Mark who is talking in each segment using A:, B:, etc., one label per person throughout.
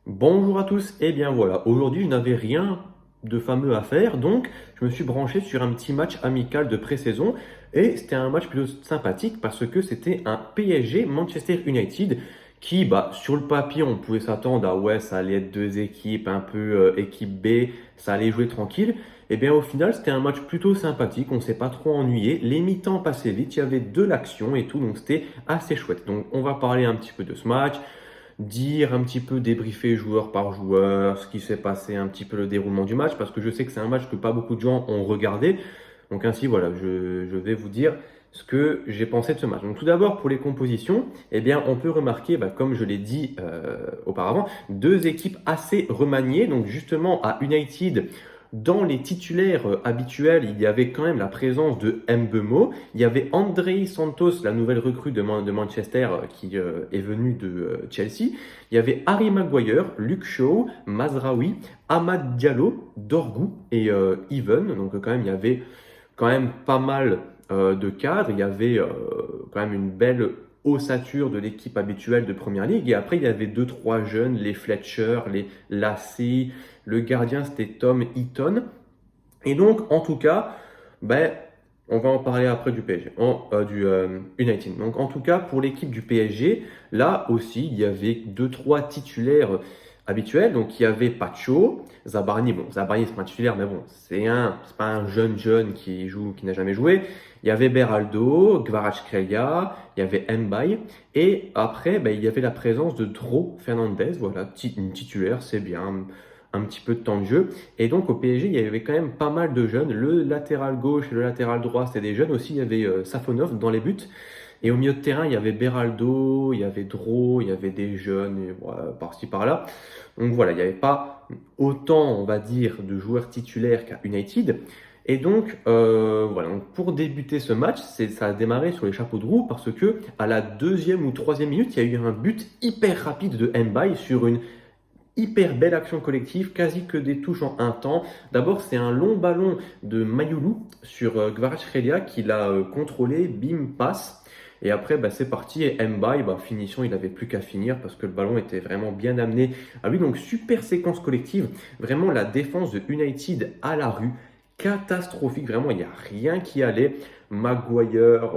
A: Bonjour à tous, et bien voilà, aujourd'hui je n'avais rien de fameux à faire, donc je me suis branché sur un petit match amical de pré-saison, et c'était un match plutôt sympathique parce que c'était un PSG Manchester United qui, sur le papier, on pouvait s'attendre à ouais, ça allait être deux équipes, un peu équipe B, ça allait jouer tranquille. Et bien au final, c'était un match plutôt sympathique, on s'est pas trop ennuyé, les mi-temps passaient vite, il y avait de l'action et tout, donc c'était assez chouette. Donc on va parler un petit peu de ce match, dire un petit peu, débriefer joueur par joueur, ce qui s'est passé, un petit peu le déroulement du match, parce que je sais que c'est un match que pas beaucoup de gens ont regardé. Donc ainsi, voilà, je vais vous dire ce que j'ai pensé de ce match. Donc tout d'abord, pour les compositions, eh bien, on peut remarquer, comme je l'ai dit auparavant, deux équipes assez remaniées. Donc justement, à United, dans les titulaires habituels, il y avait quand même la présence de Mbeumo. Il y avait Andrei Santos, la nouvelle recrue de Manchester, qui est venue de Chelsea. Il y avait Harry Maguire, Luke Shaw, Mazraoui, Amad Diallo, Dorgu et Even. Donc quand même, il y avait quand même pas mal de cadres. Il y avait quand même une belle ossature de l'équipe habituelle de Première Ligue. Et après, il y avait deux, trois jeunes, les Fletcher, les Lassie. Le gardien, c'était Tom Eaton. Et donc, en tout cas, ben, on va en parler après du PSG, du United. Donc, en tout cas, pour l'équipe du PSG, là aussi, il y avait deux, trois titulaires habituels. Donc, il y avait Pacho, Zabarni. Bon, Zabarni, c'est pas un titulaire, mais bon, c'est pas un jeune qui joue, qui n'a jamais joué. Il y avait Beraldo, Kvaratskhelia, il y avait Mbaye. Et après, il y avait la présence de Dro Fernandez. Voilà, une titulaire, c'est bien. Un petit peu de temps de jeu. Et donc au PSG, il y avait quand même pas mal de jeunes. Le latéral gauche et le latéral droit, c'était des jeunes aussi. Il y avait Safonov dans les buts. Et au milieu de terrain, il y avait Beraldo, il y avait Dro, il y avait des jeunes et, voilà, par-ci par-là. Donc voilà, il n'y avait pas autant, on va dire, de joueurs titulaires qu'à United. Et donc, voilà, donc pour débuter ce match, ça a démarré sur les chapeaux de roue parce que à la deuxième ou troisième minute, il y a eu un but hyper rapide de Mbaye sur une hyper belle action collective, quasi que des touches en un temps. D'abord, c'est un long ballon de Mayoulou sur Kvaratskhelia qui l'a contrôlé, bim, passe. Et après, c'est parti. Et Mbaye, finition, il n'avait plus qu'à finir parce que le ballon était vraiment bien amené à lui. Donc, super séquence collective. Vraiment, la défense de United à la rue, catastrophique. Vraiment, il n'y a rien qui allait. Maguire,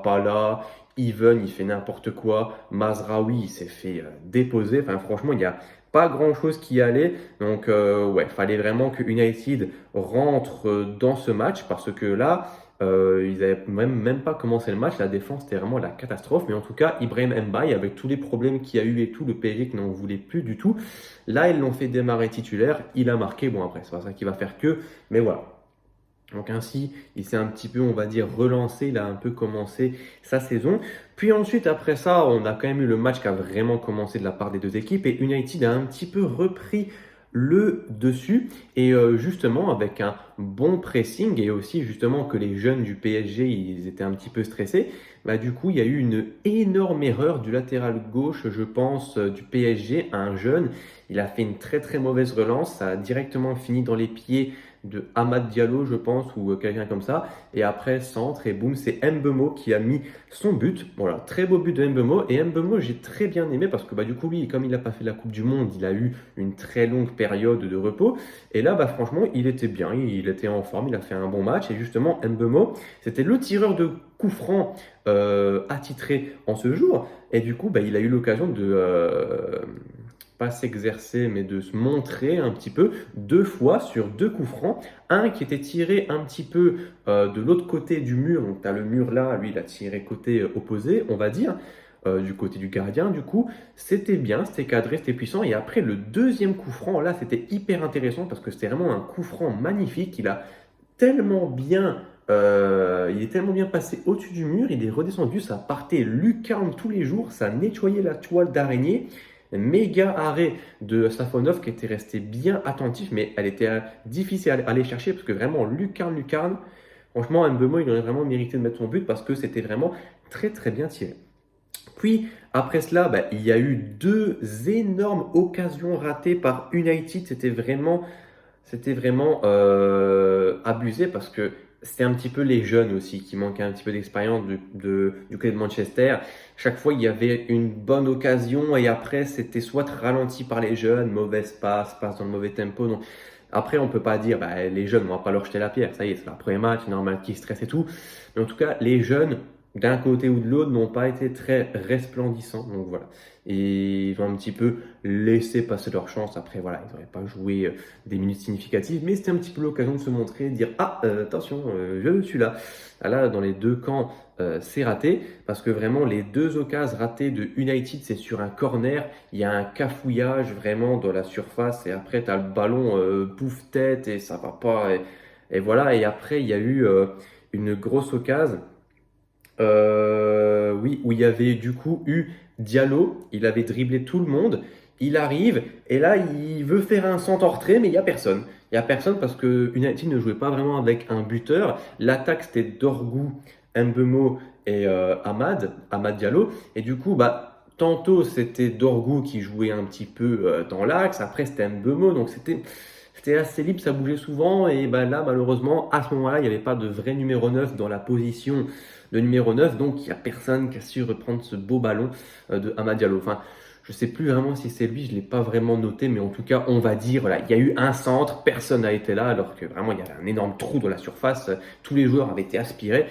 A: pas là. Even, il fait n'importe quoi. Mazraoui, il s'est fait déposer. Enfin, franchement, il n'y a pas grand-chose qui allait. Donc, ouais, il fallait vraiment que United rentre dans ce match parce que là, ils n'avaient même pas commencé le match. La défense, c'était vraiment la catastrophe. Mais en tout cas, Ibrahim Mbaye, avec tous les problèmes qu'il y a eu et tout, le PSG qui n'en voulait plus du tout. Là, ils l'ont fait démarrer titulaire. Il a marqué. Bon, après, c'est pas ça qui va faire que. Mais voilà. Donc ainsi, il s'est un petit peu, on va dire, relancé, il a un peu commencé sa saison. Puis ensuite, après ça, on a quand même eu le match qui a vraiment commencé de la part des deux équipes et United a un petit peu repris le dessus et justement avec un bon pressing et aussi justement que les jeunes du PSG ils étaient un petit peu stressés, du coup il y a eu une énorme erreur du latéral gauche je pense du PSG, un jeune, il a fait une très très mauvaise relance, ça a directement fini dans les pieds de Amad Diallo, je pense, ou quelqu'un comme ça. Et après, centre, et boum, c'est Mbeumo qui a mis son but. Voilà, très beau but de Mbeumo. Et Mbeumo, j'ai très bien aimé parce que du coup, lui, comme il n'a pas fait la Coupe du Monde, il a eu une très longue période de repos. Et là, franchement, il était bien, il était en forme, il a fait un bon match. Et justement, Mbeumo, c'était le tireur de coup franc attitré en ce jour. Et du coup, il a eu l'occasion de pas s'exercer, mais de se montrer un petit peu deux fois sur deux coups francs. Un qui était tiré un petit peu de l'autre côté du mur, donc tu as le mur là, lui il a tiré côté opposé, on va dire, du côté du gardien. Du coup, c'était bien, c'était cadré, c'était puissant. Et après, le deuxième coup franc, là, c'était hyper intéressant parce que c'était vraiment un coup franc magnifique. Tellement bien. Il est tellement bien passé au-dessus du mur, il est redescendu, ça partait lucarne tous les jours, ça nettoyait la toile d'araignée. Méga arrêt de Safonov qui était resté bien attentif, mais elle était difficile à aller chercher parce que vraiment lucarne. Franchement, Mbeumo, il aurait vraiment mérité de mettre son but parce que c'était vraiment très très bien tiré. Puis après cela, il y a eu deux énormes occasions ratées par United. C'était vraiment abusé parce que c'était un petit peu les jeunes aussi qui manquaient un petit peu d'expérience du côté de Manchester. Chaque fois, il y avait une bonne occasion et après, c'était soit ralenti par les jeunes, mauvaise passe dans le mauvais tempo. Donc, après, on peut pas dire, bah, les jeunes, on va pas leur jeter la pierre. Ça y est, c'est leur premier match, c'est normal qu'ils stressent et tout. Mais en tout cas, les jeunes, d'un côté ou de l'autre, n'ont pas été très resplendissants. Donc voilà. Et ils ont un petit peu laissé passer leur chance. Après, voilà, ils n'auraient pas joué des minutes significatives, mais c'était un petit peu l'occasion de se montrer, de dire ah attention, je suis là. Ah, là, dans les deux camps, c'est raté parce que vraiment les deux occasions ratées de United, c'est sur un corner. Il y a un cafouillage vraiment dans la surface et après tu as le ballon bouffe tête et ça va pas. Et voilà. Et après, il y a eu une grosse occasion. Oui, où il y avait du coup eu Diallo, il avait dribblé tout le monde, il arrive et là il veut faire un centre en retrait mais il n'y a personne. Il n'y a personne parce que United ne jouait pas vraiment avec un buteur. L'attaque c'était Dorgu, Mbeumo et Amad Diallo. Et du coup, bah, tantôt c'était Dorgu qui jouait un petit peu dans l'axe, après c'était Mbeumo, donc c'était assez libre, ça bougeait souvent. Et bah, là, malheureusement, à ce moment-là, il n'y avait pas de vrai numéro 9 dans la position de numéro 9. Donc, il n'y a personne qui a su reprendre ce beau ballon de Amad Diallo. Enfin, je ne sais plus vraiment si c'est lui, je ne l'ai pas vraiment noté. Mais en tout cas, on va dire, voilà, il y a eu un centre, personne n'a été là. Alors que vraiment, il y avait un énorme trou dans la surface. Tous les joueurs avaient été aspirés.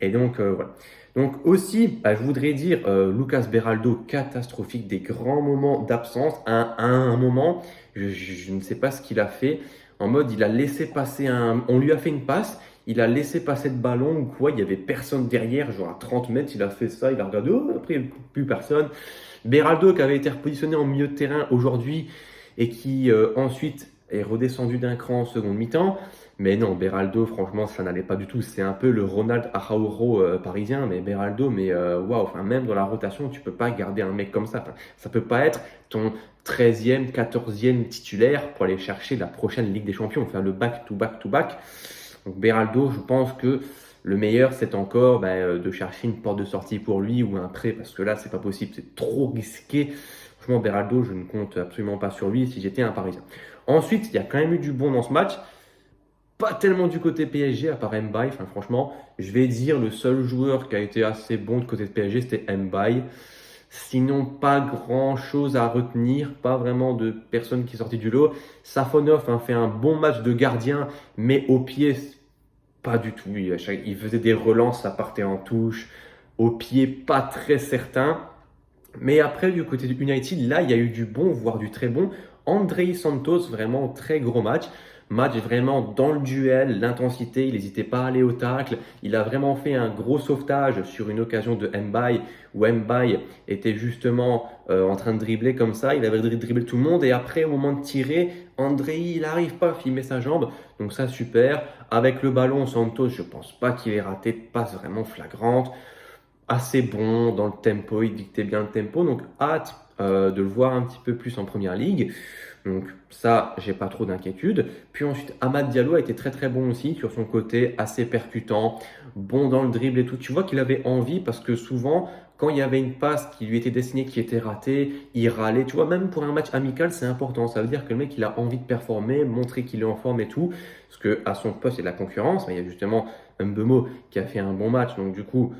A: Et donc, voilà. Donc aussi, bah, je voudrais dire Lucas Beraldo, catastrophique, des grands moments d'absence. À un moment, je ne sais pas ce qu'il a fait. En mode, il a laissé passer on lui a fait une passe, il a laissé passer le ballon ou quoi. Il y avait personne derrière, genre à 30 mètres. Il a fait ça, il a regardé. Oh, après, plus personne. Beraldo qui avait été repositionné en milieu de terrain aujourd'hui et qui ensuite est redescendu d'un cran en seconde mi-temps. Mais non, Beraldo, franchement, ça n'allait pas du tout. C'est un peu le Ronald Araujo parisien, mais Beraldo, mais waouh, enfin, même dans la rotation, tu peux pas garder un mec comme ça. Enfin, ça peut pas être ton 13e, 14e titulaire pour aller chercher la prochaine Ligue des Champions, faire le back-to-back-to-back. Donc Beraldo, je pense que le meilleur, c'est encore de chercher une porte de sortie pour lui ou un prêt, parce que là, c'est pas possible, c'est trop risqué. Franchement, Beraldo, je ne compte absolument pas sur lui si j'étais un Parisien. Ensuite, il y a quand même eu du bon dans ce match. Pas tellement du côté PSG, à part Mbaye. Enfin, franchement, je vais dire le seul joueur qui a été assez bon du côté de PSG, c'était Mbaye. Sinon, pas grand chose à retenir, pas vraiment de personne qui est sortie du lot. Safonov fait un bon match de gardien, mais au pied, pas du tout. Il faisait des relances, ça partait en touche. Au pied, pas très certain. Mais après, du côté de United, là, il y a eu du bon, voire du très bon. Andrei Santos, vraiment très gros match. Match vraiment dans le duel, l'intensité, il n'hésitait pas à aller au tacle. Il a vraiment fait un gros sauvetage sur une occasion de Mbaye, où Mbaye était justement en train de dribbler comme ça. Il avait dribblé tout le monde et après, au moment de tirer, Andrei, il n'arrive pas à filmer sa jambe. Donc ça, super. Avec le ballon, Santos, je pense pas qu'il ait raté de passe vraiment flagrante. Assez bon dans le tempo, il dictait bien le tempo. Donc hâte de le voir un petit peu plus en première ligue. Donc ça, j'ai pas trop d'inquiétude. Puis ensuite, Amad Diallo a été très très bon aussi sur son côté assez percutant, bon dans le dribble et tout. Tu vois qu'il avait envie parce que souvent, quand il y avait une passe qui lui était destinée, qui était ratée, il râlait. Tu vois, même pour un match amical, c'est important. Ça veut dire que le mec, il a envie de performer, montrer qu'il est en forme et tout. Parce que à son poste, il y a de la concurrence. Il y a justement Mbeumo qui a fait un bon match. Donc du coup,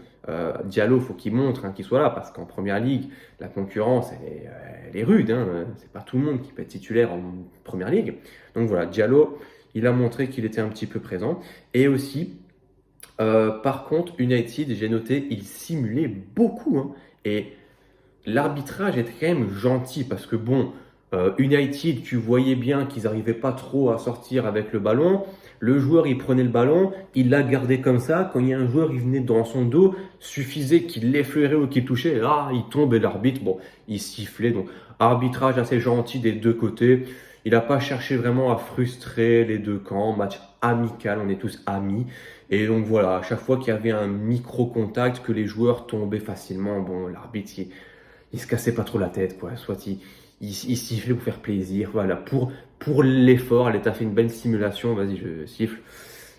A: Diallo, faut qu'il montre qu'il soit là parce qu'en première ligue, la concurrence, elle est rude. C'est pas tout le monde qui peut être titulaire en première ligue. Donc voilà, Diallo, il a montré qu'il était un petit peu présent. Et aussi, par contre, United, j'ai noté, il simulait beaucoup. Et l'arbitrage était quand même gentil parce que bon, United, tu voyais bien qu'ils n'arrivaient pas trop à sortir avec le ballon. Le joueur, il prenait le ballon, il l'a gardé comme ça. Quand il y a un joueur, il venait dans son dos, suffisait qu'il l'effleurait ou qu'il touchait. Là, il tombait l'arbitre. Bon, il sifflait. Donc, arbitrage assez gentil des deux côtés. Il n'a pas cherché vraiment à frustrer les deux camps. Match amical, on est tous amis. Et donc voilà, à chaque fois qu'il y avait un micro-contact, que les joueurs tombaient facilement, bon, l'arbitre, il se cassait pas trop la tête, quoi. Soit il sifflait pour faire plaisir, voilà. Pour l'effort, elle a fait une belle simulation, vas-y, je siffle.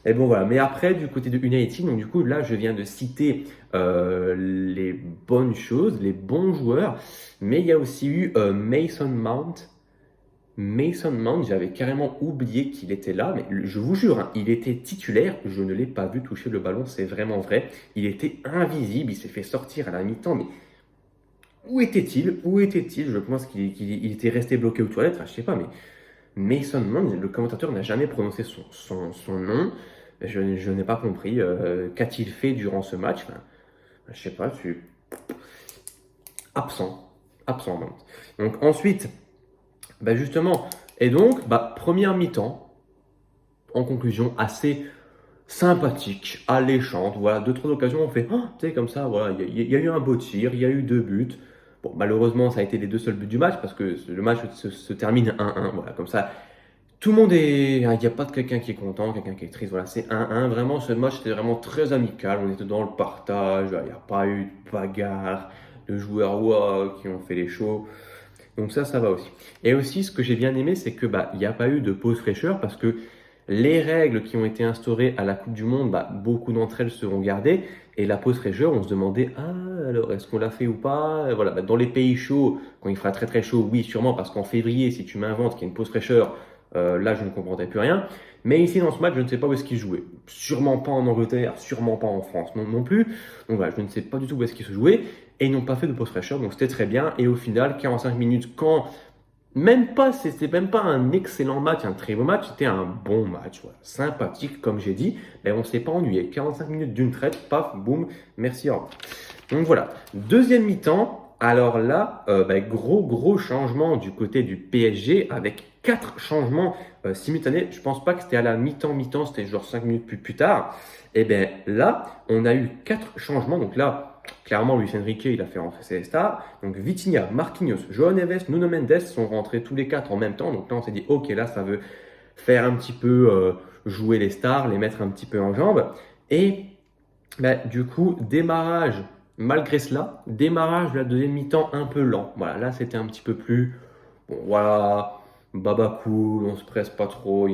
A: Et bon, voilà. Mais après, du côté de United, donc du coup, là, je viens de citer les bonnes choses, les bons joueurs. Mais il y a aussi eu Mason Mount. Mason Mount, j'avais carrément oublié qu'il était là, mais je vous jure, hein, il était titulaire, je ne l'ai pas vu toucher le ballon, c'est vraiment vrai. Il était invisible, il s'est fait sortir à la mi-temps, mais où était-il? Où était-il? Je pense qu'il était resté bloqué aux toilettes, enfin je sais pas, mais Mason Mount, le commentateur n'a jamais prononcé son nom. Je n'ai pas compris. Qu'a-t-il fait durant ce match? Enfin, je sais pas, je suis absent. Absent, Mount. Donc ensuite, bah justement, et donc, bah, première mi-temps, en conclusion, assez sympathique, alléchante. Voilà, deux, trois occasions, on fait, oh, tu sais, comme ça, voilà, il y a eu un beau tir, il y a eu 2 buts. Bon, malheureusement, ça a été les 2 seuls buts du match parce que le match se termine 1-1. Voilà, comme ça, tout le monde est. Il n'y a pas de quelqu'un qui est content, quelqu'un qui est triste. Voilà, c'est 1-1. Vraiment, ce match était vraiment très amical. On était dans le partage. Il n'y a pas eu de bagarre, de joueurs ouah, qui ont fait les shows. Donc ça va aussi. Et aussi, ce que j'ai bien aimé, c'est que bah, il n'y a pas eu de pause fraîcheur parce que les règles qui ont été instaurées à la Coupe du Monde, bah, beaucoup d'entre elles seront gardées. Et la pause fraîcheur, on se demandait, ah, alors est-ce qu'on l'a fait ou pas? Et voilà, bah, dans les pays chauds, quand il fera très très chaud, oui, sûrement, parce qu'en février, si tu m'inventes qu'il y a une pause fraîcheur, là, je ne comprendrais plus rien. Mais ici, dans ce match, je ne sais pas où est-ce qu'il jouait. Sûrement pas en Angleterre, sûrement pas en France non plus. Donc voilà, je ne sais pas du tout où est-ce qu'il se jouait. Et ils n'ont pas fait de pause fraîcheur, donc c'était très bien. Et au final, 45 minutes, quand même pas, c'était même pas un excellent match, un très beau match, c'était un bon match, voilà. Sympathique, comme j'ai dit, mais on ne s'est pas ennuyé. 45 minutes d'une traite, paf, boum, merci, au revoir. Donc voilà, deuxième mi-temps, alors là, bah, gros changement du côté du PSG avec 4 changements simultanés. Je pense pas que c'était à la mi-temps, c'était genre 5 minutes plus tard. Et bien là, on a eu 4 changements, donc là, clairement, Luis Enrique, il a fait rentrer ses stars. Donc Vitinha, Marquinhos, João Neves, Nuno Mendes sont rentrés tous les 4 en même temps. Donc là, on s'est dit, ok, là, ça veut faire un petit peu jouer les stars, les mettre un petit peu en jambes. Et bah, du coup, démarrage, malgré cela, démarrage de la deuxième mi-temps un peu lent. Voilà, là, c'était un petit peu plus, bon, voilà, baba cool, on se presse pas trop.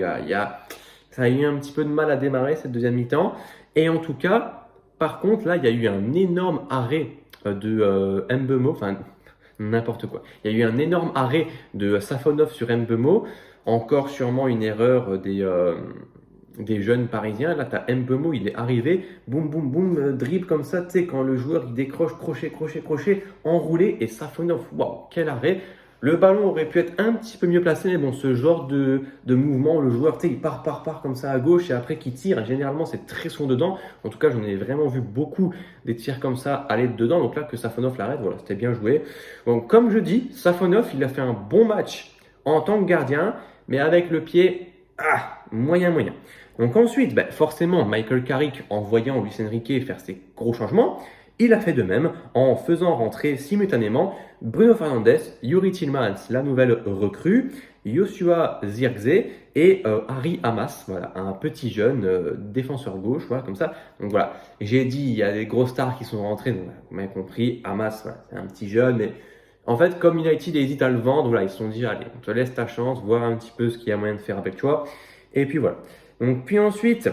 A: Ça a eu un petit peu de mal à démarrer cette deuxième mi-temps. Et en tout cas, par contre, là, il y a eu un énorme arrêt de Mbeumo, enfin, n'importe quoi. Il y a eu un énorme arrêt de Safonov sur Mbeumo. Encore sûrement une erreur des jeunes parisiens. Là, tu as Mbeumo, il est arrivé, boum, boum, boum, dribble comme ça, tu sais, quand le joueur il décroche, crochet, enroulé, et Safonov, waouh, quel arrêt! Le ballon aurait pu être un petit peu mieux placé, mais bon, ce genre de mouvement, le joueur, tu sais, il part comme ça à gauche et après qui tire. Généralement, c'est très son dedans. En tout cas, j'en ai vraiment vu beaucoup des tirs comme ça aller dedans. Donc là, que Safonov l'arrête, voilà, c'était bien joué. Donc, comme je dis, Safonov, il a fait un bon match en tant que gardien, mais avec le pied, moyen. Donc ensuite, forcément, Michael Carrick, en voyant Luis Enrique faire ses gros changements, il a fait de même en faisant rentrer simultanément Bruno Fernandes, Yuri Tillmans, la nouvelle recrue, Joshua Zirkzee et Harry Hamas, voilà, un petit jeune défenseur gauche, voilà, comme ça. Donc voilà, j'ai dit, il y a des grosses stars qui sont rentrées, donc vous m'avez compris, Hamas, voilà, c'est un petit jeune, mais en fait, comme United hésite à le vendre, voilà, ils se sont dit, allez, on te laisse ta chance, voir un petit peu ce qu'il y a moyen de faire avec toi. Et puis voilà. Donc, puis ensuite,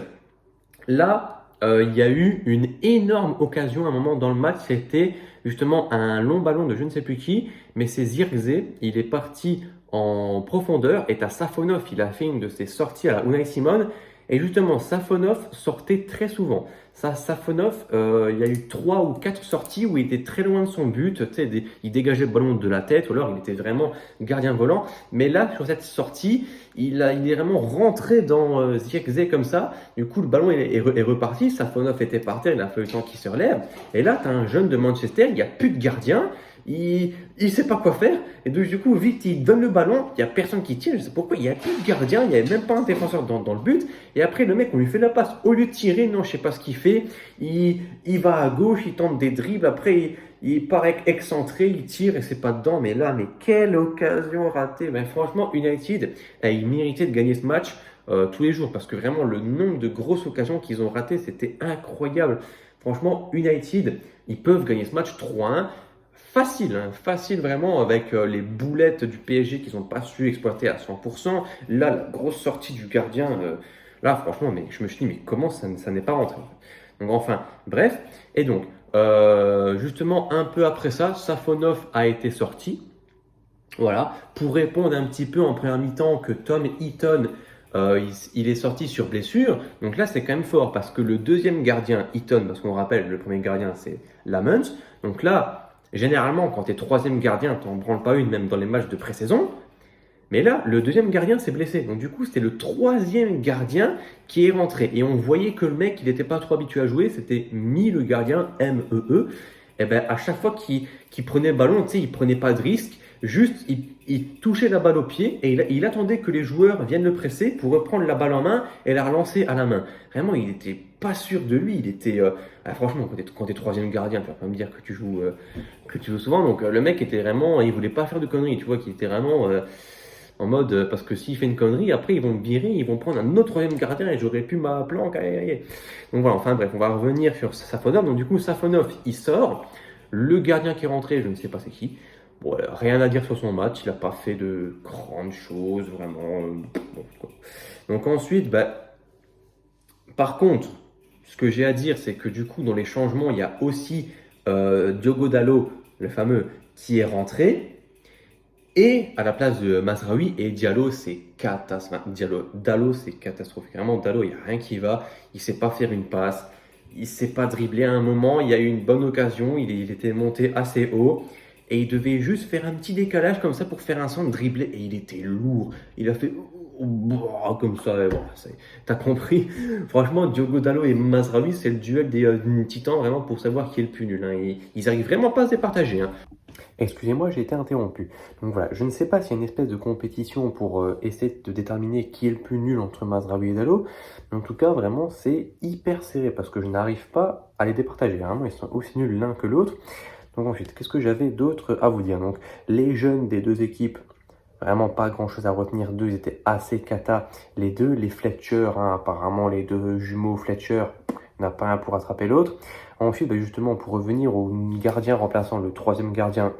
A: là, il y a eu une énorme occasion à un moment dans le match. C'était justement un long ballon de je ne sais plus qui, mais c'est Zirkzee. Il est parti en profondeur et t'as Safonov. Il a fait une de ses sorties à la Unai Simon. Et justement, Safonov sortait très souvent. Safonov, il y a eu 3 ou 4 sorties où il était très loin de son but. Tu sais, il dégageait le ballon de la tête ou alors il était vraiment gardien volant. Mais là, sur cette sortie, il est vraiment rentré dans Zirkzee comme ça. Du coup, le ballon est reparti. Safonov était par terre, il a fallu le temps qu'il se relève. Et là, tu as un jeune de Manchester, il n'y a plus de gardien. Il ne sait pas quoi faire. Et donc, du coup, vite, il donne le ballon. Il n'y a personne qui tire. Je sais pourquoi. Il n'y a plus de gardien. Il n'y avait même pas un défenseur dans le but. Et après, le mec, on lui fait la passe. Au lieu de tirer, non, je ne sais pas ce qu'il fait. Il va à gauche, il tente des dribbles. Après, il paraît excentré, il tire et c'est pas dedans. Mais là, mais quelle occasion ratée. Ben, franchement, United, il méritait de gagner ce match tous les jours. Parce que vraiment, le nombre de grosses occasions qu'ils ont ratées, c'était incroyable. Franchement, United, ils peuvent gagner ce match 3-1. Facile vraiment avec les boulettes du PSG qu'ils n'ont pas su exploiter à 100%. Là, la grosse sortie du gardien, là franchement, mais je me suis dit, mais comment ça n'est pas rentré? Donc enfin, bref. Et donc, justement, un peu après ça, Safonov a été sorti. Voilà, pour répondre un petit peu en première mi-temps que Tom Heaton, il est sorti sur blessure. Donc là, c'est quand même fort parce que le deuxième gardien, Heaton, parce qu'on rappelle, le premier gardien, c'est Lamont. Donc là, généralement, quand tu es troisième gardien, tu n'en branles pas une, même dans les matchs de pré-saison. Mais là, le deuxième gardien s'est blessé. Donc du coup, c'était le troisième gardien qui est rentré. Et on voyait que le mec, il n'était pas trop habitué à jouer. C'était Mi, le gardien, M-E-E. Et ben, à chaque fois qu'il prenait le ballon, tu sais, il prenait pas de risque. Juste, il touchait la balle au pied et il attendait que les joueurs viennent le presser pour reprendre la balle en main et la relancer à la main. Vraiment, il n'était pas sûr de lui. Il était, franchement, quand tu es troisième gardien, tu vas pas me dire que tu joues souvent. Donc le mec était vraiment, il voulait pas faire de conneries. Tu vois qu'il était vraiment en mode, parce que s'il fait une connerie, après ils vont me virer, ils vont prendre un autre troisième gardien et j'aurais pu ma planque. Aïe, aïe, aïe. Donc voilà, enfin bref, on va revenir sur Safonov. Donc du coup, Safonov, il sort. Le gardien qui est rentré, je ne sais pas c'est qui. Bon, rien à dire sur son match, il n'a pas fait de grandes choses, vraiment. Bon, quoi. Donc ensuite, bah, par contre, ce que j'ai à dire, c'est que du coup, dans les changements, il y a aussi Diogo Dalot, le fameux, qui est rentré. Et à la place de Mazraoui et Diallo, c'est catastrophique. Dallo, c'est catastrophique. Vraiment, Dallo, il n'y a rien qui va. Il ne sait pas faire une passe. Il ne sait pas dribbler. À un moment, il y a eu une bonne occasion. Il était monté assez haut. Et il devait juste faire un petit décalage comme ça pour faire un centre dribbler. Et il était lourd. Il a fait comme ça. Et voilà, t'as compris. Franchement, Diogo Dallo et Mazraoui, c'est le duel des titans vraiment pour savoir qui est le plus nul. Hein. Ils n'arrivent vraiment pas à se départager. Hein. Excusez-moi, j'ai été interrompu. Donc voilà, je ne sais pas s'il y a une espèce de compétition pour essayer de déterminer qui est le plus nul entre Mazraoui et Dalot. Mais en tout cas, vraiment, c'est hyper serré parce que je n'arrive pas à les départager. Vraiment, ils sont aussi nuls l'un que l'autre. Donc ensuite, qu'est-ce que j'avais d'autre à vous dire? Donc les jeunes des deux équipes, vraiment pas grand-chose à retenir. Deux, ils étaient assez cata. Les deux, les Fletcher, hein, apparemment les deux jumeaux Fletcher, il n'y en a pas un pour attraper l'autre. Ensuite, bah, justement, pour revenir au gardien remplaçant, le troisième gardien,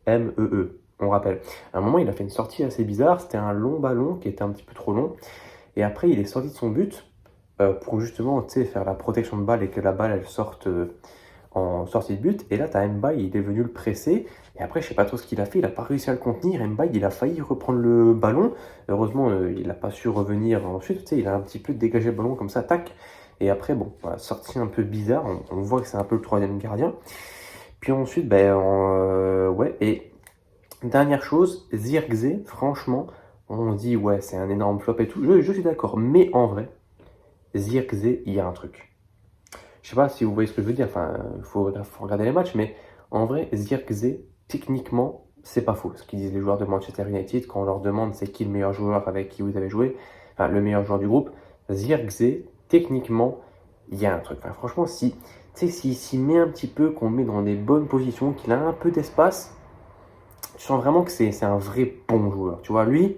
A: M-E-E, on rappelle. À un moment, il a fait une sortie assez bizarre. C'était un long ballon qui était un petit peu trop long. Et après, il est sorti de son but pour justement faire la protection de balle et que la balle elle sorte en sortie de but. Et là, tu as Mbaye, il est venu le presser. Et après, je sais pas trop ce qu'il a fait. Il n'a pas réussi à le contenir. Mbaye, il a failli reprendre le ballon. Heureusement, il n'a pas su revenir ensuite. Il a un petit peu dégagé le ballon comme ça, tac. Et après, bon, voilà, sortie un peu bizarre. On voit que c'est un peu le troisième gardien. Puis ensuite, ben, ouais. Et dernière chose, Zirkzee, franchement, on dit, ouais, c'est un énorme flop et tout. Je suis d'accord. Mais en vrai, Zirkzee, il y a un truc. Je sais pas si vous voyez ce que je veux dire. Enfin, faut regarder les matchs. Mais en vrai, Zirkzee, techniquement, c'est pas faux. Ce qu'ils disent les joueurs de Manchester United quand on leur demande c'est qui le meilleur joueur avec qui vous avez joué. Enfin, le meilleur joueur du groupe. Zirkzee, techniquement, il y a un truc. Enfin, franchement, si, s'il met un petit peu, qu'on le met dans des bonnes positions, qu'il a un peu d'espace, tu sens vraiment que c'est un vrai bon joueur. Tu vois, lui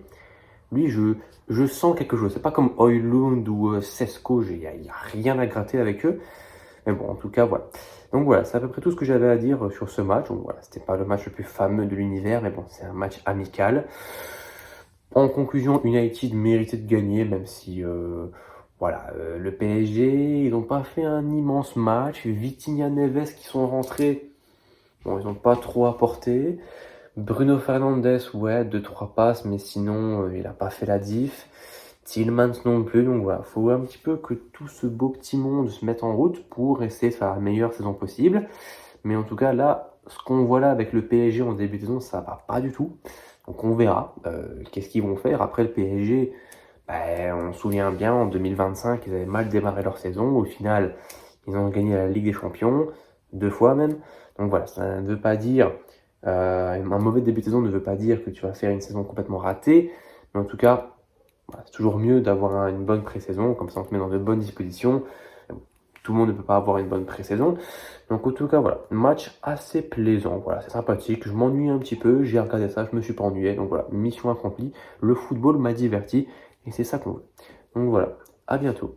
A: je sens quelque chose. C'est pas comme Højlund ou Sesko, il n'y a rien à gratter avec eux. Mais bon, en tout cas, voilà. Donc voilà, c'est à peu près tout ce que j'avais à dire sur ce match. Donc voilà, c'était pas le match le plus fameux de l'univers, mais bon, c'est un match amical. En conclusion, United méritait de gagner, même si voilà, le PSG, ils n'ont pas fait un immense match. Vitinha, Neves qui sont rentrés, bon, ils n'ont pas trop apporté. Bruno Fernandes, ouais, 2-3 passes, mais sinon, il n'a pas fait la diff. Tielemans non plus, donc voilà, faut un petit peu que tout ce beau petit monde se mette en route pour essayer de faire la meilleure saison possible. Mais en tout cas, là, ce qu'on voit là avec le PSG en début de saison, ça va pas du tout. Donc on verra qu'est-ce qu'ils vont faire. Après le PSG, on se souvient bien, en 2025, ils avaient mal démarré leur saison. Au final, ils ont gagné la Ligue des Champions, 2 fois même. Donc voilà, ça ne veut pas dire... un mauvais début de saison ne veut pas dire que tu vas faire une saison complètement ratée. Mais en tout cas, voilà, c'est toujours mieux d'avoir une bonne pré-saison. Comme ça, on te met dans de bonnes dispositions. Tout le monde ne peut pas avoir une bonne pré-saison. Donc en tout cas, voilà, match assez plaisant. Voilà, c'est sympathique. Je m'ennuie un petit peu. J'ai regardé ça, je me suis pas ennuyé. Donc voilà, mission accomplie. Le football m'a diverti et c'est ça qu'on veut. Donc voilà, à bientôt.